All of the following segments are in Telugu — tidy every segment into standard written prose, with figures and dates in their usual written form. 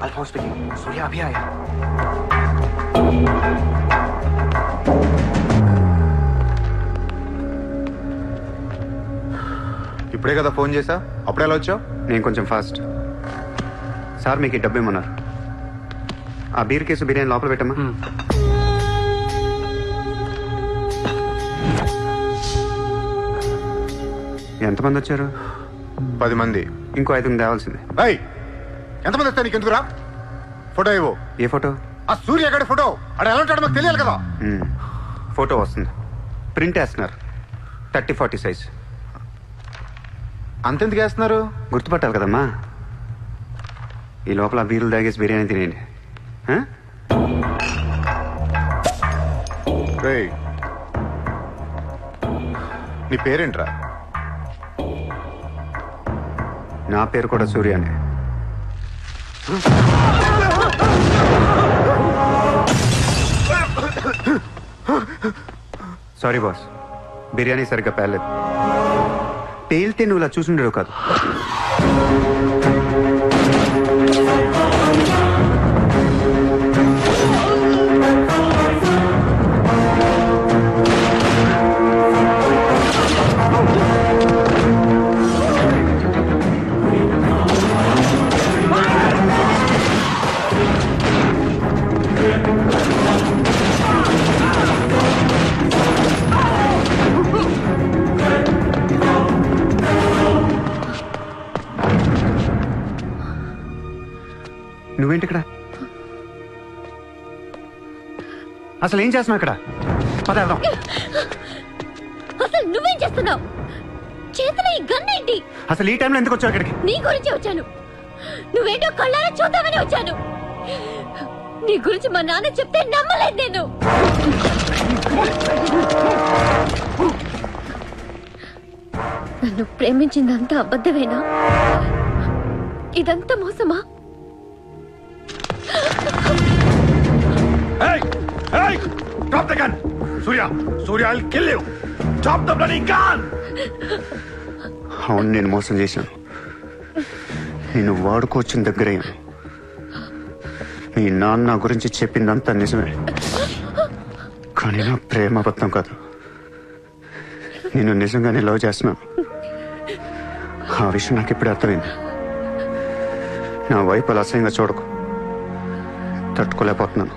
अल्फोंस स्पीकिंग। सूर्या अभी आया। ఇప్పుడే కదా ఫోన్ చేసా, అప్పుడు ఎలా వచ్చావు? నేను కొంచెం ఫాస్ట్. సార్ మీకు డబ్బు ఇమ్మన్నారు. ఆ బీర్ కేసు బిర్యానీ లోపల పెట్టమ్మా. ఎంతమంది వచ్చారు? 10 మంది. ఇంకో 5 తేవాల్సింది. ఎంతమంది వస్తా నీకు ఎందుకురా? ఫోటో ఇవ్వు. ఏ ఫోటో? ఆ సూర్య గడి ఫోటో. అక్కడ ఎలా ఉంటాడో మాకు తెలియాలి కదా. ఫోటో వస్తుంది, ప్రింట్ వేస్తున్నారు. 30-40 సైజ్. అంతెందుకు వేస్తున్నారు? గుర్తుపట్టాలి కదమ్మా. ఈ లోపల బీర్లు తాగేసి బిర్యానీ తినేయండి. నీ పేరేంట్రా? నా పేరు కూడా సూర్యానే. సారీ బాస్, బిర్యానీ సరిగ్గా పేర్లేదు. పేలితే నువ్వు ఇలా చూసుండేవు కాదు. నువ్వేంటి ఇక్కడ? అసలు ఏం చేస్తున్నావు ఇక్కడ? పదేద్దాం. అసలు నువ్వేం చేస్తున్నావు? చేతిలో ఈ గన్ ఏంటి? అసలు ఈ టైంలో ఎందుకు వచ్చావు ఇక్కడికి? నీ గురించి వచ్చాను. నువ్వేంటో కళ్ళారా చూద్దామని వచ్చాను. నీ గురించి మా నాన్న చెప్తే నమ్మలేదు నేను. నన్ను ప్రేమించిందంతా అబద్ధమేనా? ఇదంతా మోసమా? Hey! Hey! Drop the gun! Surya! Surya, I'll kill you! Drop the bloody gun! అవును, నేను మోసం చేశాను. నేను వాడుకోవచ్చిన దగ్గరయ్యాను. మీ నాన్న గురించి చెప్పిందంతా నిజమే, కానీ నా ప్రేమ అబద్ధం కాదు. నేను నిజంగానే లవ్ చేస్తున్నాను. ఆ విషయం నాకు ఇప్పుడే అర్థమైంది. నా వైపు అలా అసహ్యంగా చూడకు. తట్టుకోలేకపోతున్నాను.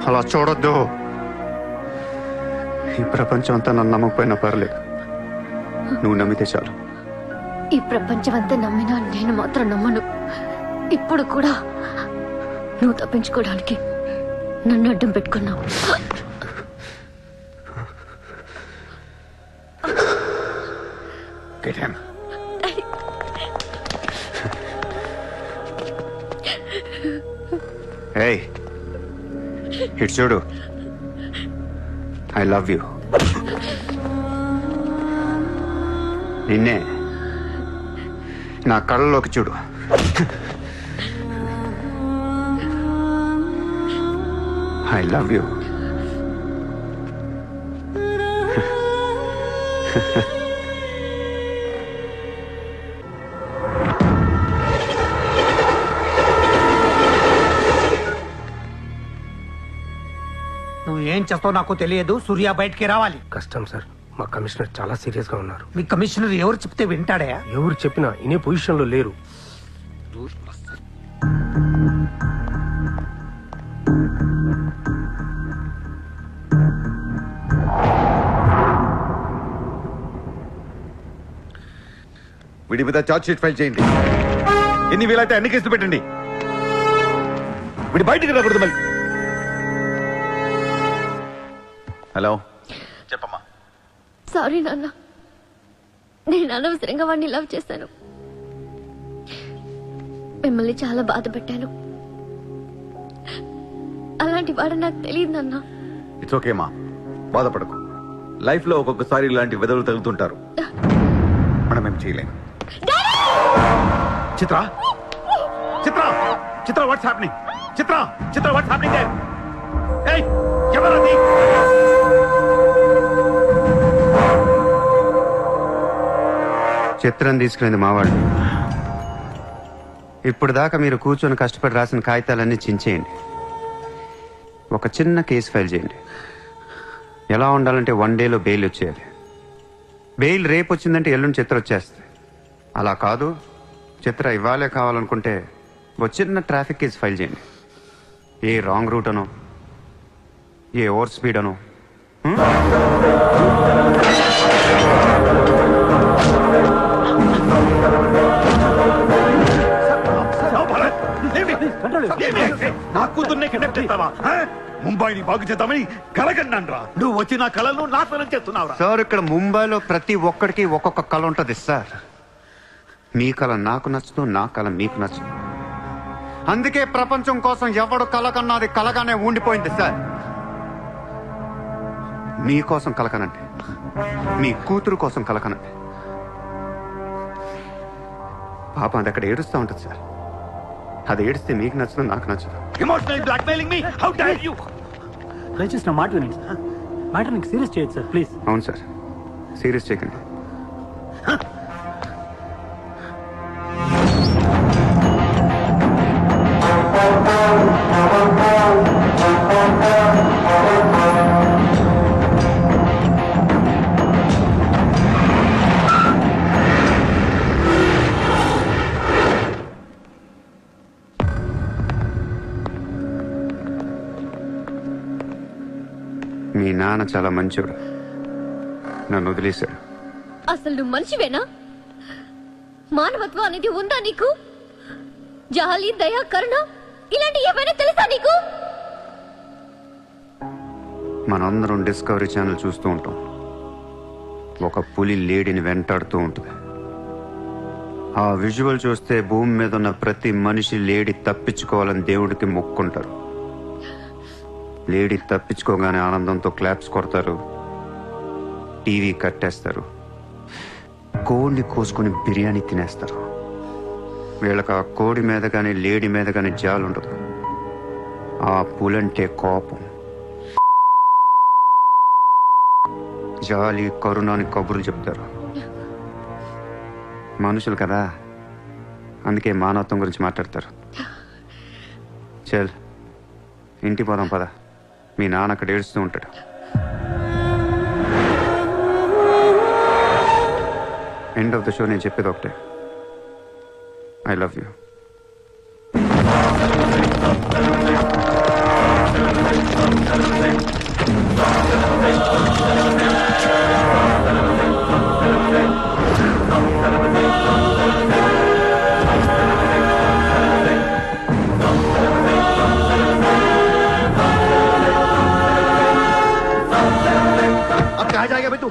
అలా చూడొద్దు. ఈ ప్రపంచం అంతా నన్ను నమ్మకపోయినా పర్లేదు, నువ్వు నమ్మితే చాలు. ఈ ప్రపంచం అంతా నమ్మినా నేను మాత్రం నమ్మను. ఇప్పుడు కూడా నువ్వు తప్పించుకోవడానికి నన్ను అడ్డం పెట్టుకున్నావు. Get him. Hey, ఇటు చూడు. I love you. నిన్నే నా కళ్ళలోకి చూడు. I love you. నువ్వు ఏం చేస్తావు నాకు తెలియదు. సూర్య బయటికి రావాలి. కష్టం సార్, మా కమిషనర్ చాలా సీరియస్ గా ఉన్నారు. మీ కమిషనర్ ఎవరు చెప్తే వింటాడా? ఎవరు చెప్పినా ఇనే పొజిషన్ లో లేరు. వీడి మీద చార్జ్ షీట్ ఫైల్ చేయండి. ఎన్ని వీలైతే అన్ని కేసులు పెట్టండి. వీడి బయటికి రాకూడదు మళ్ళీ. హలో, చెప్పమ్మా. సారీ నాన్న, నేను అనవసరంగా వాడిని లవ్ చేశాను. మిమ్మల్ని చాలా బాధ పెట్టాను. అలాంటి వాడు నాకు తెలియదు నాన్న. ఇట్స్ ఓకే మా, బాధపడకు. లైఫ్ లో ఒక్కొక్కసారి ఇలాంటి వెదవులు తగులుతుంటారు. మనం ఏం చేయలేము. Chitra! Chitra! Chitra, what's happening? Chitra! Chitra, what's happening there? ఏయ్, ఎవరది? చిత్రం తీసుకునేది మావాళ్ళు. ఇప్పుడు దాకా మీరు కూర్చొని కష్టపడి రాసిన కాగితాలన్నీ చించేయండి. ఒక చిన్న కేసు ఫైల్ చేయండి. ఎలా ఉండాలంటే 1 డేలో బెయిల్ వచ్చేయాలి. బెయిల్ రేపు వచ్చిందంటే ఎల్లుండి చిత్ర వచ్చేస్తుంది. అలా కాదు, చిత్ర ఇవ్వాలే కావాలనుకుంటే ఒక చిన్న ట్రాఫిక్ కేసు ఫైల్ చేయండి. ఏ రాంగ్ రూట్ అనో, ఏ ఓవర్ స్పీడ్ అనో. నా కూతుర్నే కిడ్నాప్ చేస్తావా? ముంబైని బాగు చేద్దామని కలగన్నాను రా. నువ్వు వచ్చి నా కళను నాశనం చేస్తున్నావురా. సార్, ఇక్కడ ముంబైలో ప్రతి ఒక్కడికి ఒక్కొక్క కళ ఉంటుంది సార్. మీ కళ నాకు నచ్చదు, నా కళ మీకు నచ్చదు. అందుకే ప్రపంచం కోసం ఎవడు కళ కన్నా అది కలగానే ఉండిపోయింది సార్. మీకోసం కలకనండి, మీ కూతురు కోసం కలకనండి. పాపం అది అక్కడ ఏడుస్తూ ఉంటుంది సార్. అది ఏడిస్తే మీకు నచ్చదు, నాకు నచ్చదు. Emotional blackmailing me, how dare you? దయచేసి నా మాట వినండి సార్. మ్యాటర్ నీకు సీరియస్ చేయొచ్చు సార్, ప్లీజ్. అవును సార్, సీరియస్ చేయకండి. మీ నాన్న చాలా మంచోడు, నన్ను వదిలేశాడు. అసలు నువ్వు మనిషివేనా? మానవత్వం అనేది ఉందా నీకు? జాలి, దయ, కరుణ ఇలాంటి ఏమైనా తెలుసా నీకు? మనందరం డిస్కవరీ ఛానల్ చూస్తూ ఉంటాం. ఒక పులి లేడీని వెంటాడుతూ ఉంటుంది. ఆ విజువల్ చూస్తే భూమి మీద ఉన్న ప్రతి మనిషి లేడీ తప్పించుకోవాలని దేవుడికి మొక్కుంటారు. లేడీ తప్పించుకోగానే ఆనందంతో క్లాప్స్ కొడతారు, టీవీ కట్టేస్తారు, కోడిని కోసుకొని బిర్యానీ తినేస్తారు. వీళ్ళకి ఆ కోడి మీద కానీ లేడీ మీద కానీ జాలి ఉండదు. ఆ పులంటే కోపం. జాలి, కరుణ అని కబుర్లు చెప్తారు. మనుషులు కదా, అందుకే మానవత్వం గురించి మాట్లాడతారు. చల్, ఇంటికి పోదాం పద. మీ నాన్న అక్కడ ఏడుస్తూ ఉంటాడు. ఎండ్ ఆఫ్ ద షో నేను చెప్పేది ఒకటే, ఐ లవ్ యూ. अब कहाँ जाएगा बे तू?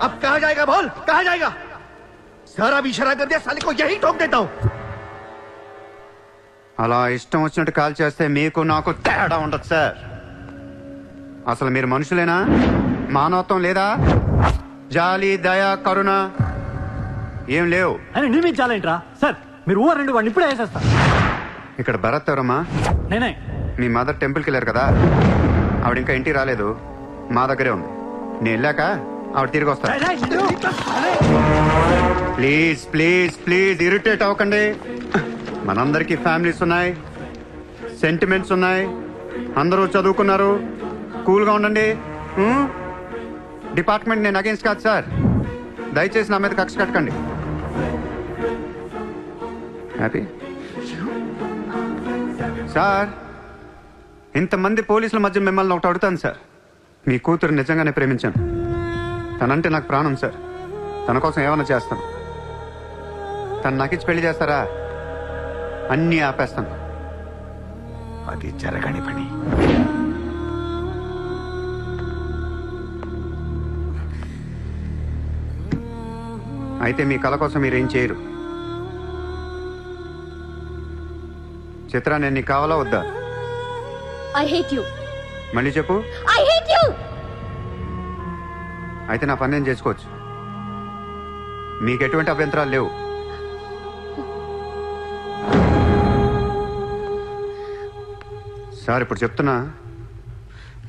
अब कहाँ जाएगा बोल, कहाँ जाएगा? सारा भी इशारा कर दिया, साले को यही ठोक देता हूँ. అలా ఇష్టం వచ్చినట్టు కాల్ చేస్తే మీకు నాకు తేడా ఉండదు సార్. అసలు మీరు మనుషులేనా? మానవత్వం లేదా? జాలి, దయ, కరుణ ఏం లేవు. అని నిర్మించాలేంట్రా సార్? మీరు ఊరు రెండు వాడిని ఇప్పుడే వేసేస్తా. ఇక్కడ భరత్ ఎవరమ్మా? నేనే. మీ మదర్ టెంపుల్కి వెళ్ళారు కదా, ఆవిడ ఇంకా ఇంటికి రాలేదు, మా దగ్గరే ఉంది. నేను వెళ్ళాక ఆవిడ తిరిగి వస్తా. ప్లీజ్ ప్లీజ్ ప్లీజ్ ఇరిటేట్ అవ్వకండి. మనందరికీ ఫ్యామిలీస్ ఉన్నాయి, సెంటిమెంట్స్ ఉన్నాయి, అందరూ చదువుకున్నారు. కూల్గా ఉండండి. డిపార్ట్మెంట్ నేను అగేన్స్ట్ కాదు సార్. దయచేసి నా మీద కక్ష కట్టకండి. Happy sir? ఇంతమంది పోలీసుల మధ్య మిమ్మల్ని ఒకటి అడుగుతాను సార్. మీ కూతురు నిజంగానే ప్రేమించాను. తనంటే నాకు ప్రాణం సార్. తన కోసం ఏమైనా చేస్తాను. తను నాకిచ్చి పెళ్లి చేస్తారా? అన్నీ ఆపేస్తాను. అది జరగని పని. అయితే మీ కళ కోసం మీరేం చేయరు. చిత్ర, నేను నీకు కావాలా వద్దా? I hate you. మళ్ళీ చెప్పు. I hate you. అయితే నా పని నేను చేసుకోవచ్చు. మీకు ఎటువంటి అభ్యంతరాలు లేవు. సార్, ఇప్పుడు చెప్తున్నా,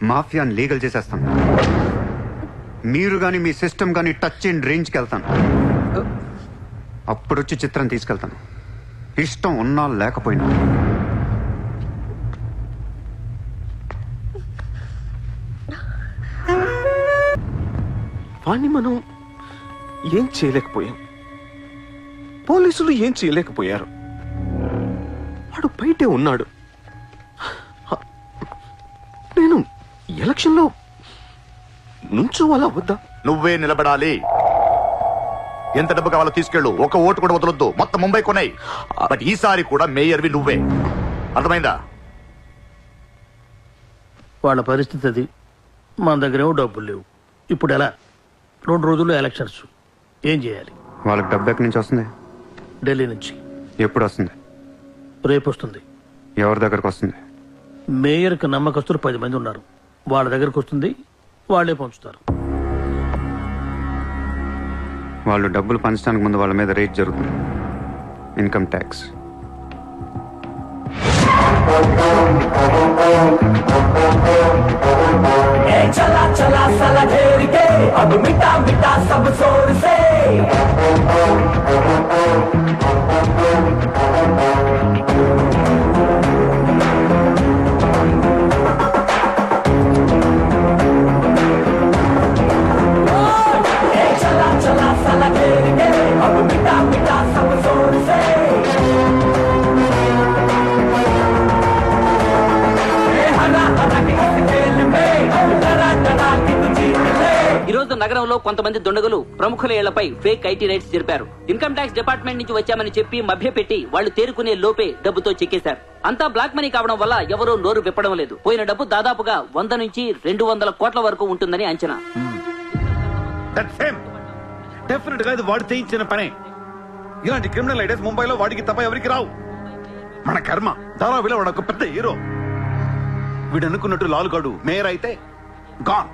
మాఫియాని లీగల్ చేసేస్తాను. మీరు కానీ మీ సిస్టమ్ కానీ టచ్ అండ్ రేంజ్కి వెళ్తాను. అప్పుడొచ్చి చిత్రం తీసుకెళ్తాను. ఇష్టం ఉన్నా లేకపోయినా. వాణ్ణి మనం ఏం చేయలేకపోయాం, పోలీసులు ఏం చేయలేకపోయారు. వాడు బయటే ఉన్నాడు. నేను ఎలక్షన్లో నుంచోవాలా వద్దా? నువ్వే నిలబడాలి. ఎంత డబ్బు కావాలో తీసుకెళ్ళు. ఒక ఓటు కూడా వదలొద్దు. మొత్తం ముంబై కొన్నాయి. బట్ ఈసారి కూడా మేయర్వి నువ్వే. అర్థమైందా? వాళ్ళ పరిస్థితి అది. మన దగ్గరేమో డబ్బులు లేవు. ఇప్పుడు ఎలా? 2 రోజుల్లో ఎలక్షన్స్. ఏం చేయాలి? వాళ్ళకి డబ్బు ఎక్కడి నుంచి వస్తుంది? ఢిల్లీ నుంచి. ఎప్పుడు వస్తుంది? రేపు వస్తుంది. ఎవరి దగ్గరకు వస్తుంది? మేయర్కి నమ్మకస్తులు 10 మంది ఉన్నారు. వాళ్ళ దగ్గరకు వస్తుంది. వాళ్ళే పంచుతారు. వాళ్ళు డబ్బులు పంచడానికి ముందు వాళ్ళ మీద రేట్ జరుగుతుంది. Income tax. चला चला साला घेर के अब मिटा मिटा सब जोर से चला चला साला घेर के अब मिटा मिटा सब जोर से हरा हरा के इस खेल में अब डरा डरा के तू जीत ले. ఈ రోజు నగరంలో కొంతమంది దుండగులు ప్రముఖుల ఇళ్లపై ఫేక్ ఐటీ రైట్స్ జరిపారు. ఇన్కమ్ ట్యాక్స్ డిపార్ట్మెంట్ నుంచి వచ్చామని చెప్పి మభ్యపెట్టి వాళ్ళు తేరుకునే లోపే డబ్బుతో చెక్కేశారు. అంతా బ్లాక్ మనీ కావడం వల్ల ఎవరూ నోరు విప్పడం లేదు. పోయిన డబ్బు దాదాపుగా 100 నుంచి 200 కోట్ల వరకు ఉంటుందని అంచనా. డెఫినెట్ గా ఇది వాడు చేయించిన పనే. ఇలాంటి క్రిమినల్ ఐడియాస్ ముంబైలో వాడికి తప్ప ఎవరికి రావు. మన కర్మ. ధారావిలో వాడు ఒక పెద్ద హీరో. వీడు అనుకున్నట్టు లాలుగాడు మేయర్ అయితే గాన్.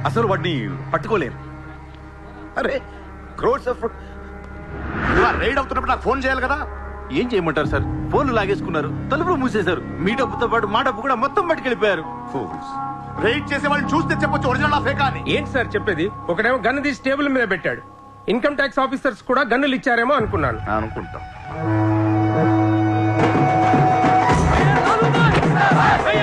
అసలు వాడిని పట్టుకోలేను. అరే క్రోడ్స్ ఆఫ్ రైడ్ అవుతున్నప్పుడు నాకు ఫోన్ చేయాలి కదా. ఏం చేయమంటారు సార్? ఫోన్లు లాగేసుకున్నారు, తలుపులు మూసేశారు. మీ డబ్బుతో పాటు మా డబ్బు కూడా మొత్తం పట్టుకెళ్ళిపోయారు. రైడ్ చేసే వాళ్ళని చూస్తే చెప్పొచ్చు ఒరిజినల్ ఫేక్ అని. ఏంటి సార్ చెప్పేది? ఒకడేమో గన్ను తీసి టేబుల్ మీద పెట్టాడు. ఇన్కమ్ ట్యాక్స్ ఆఫీసర్స్ కూడా గన్నులు ఇచ్చారేమో అనుకున్నాను. అనుకుంటాం. Hey,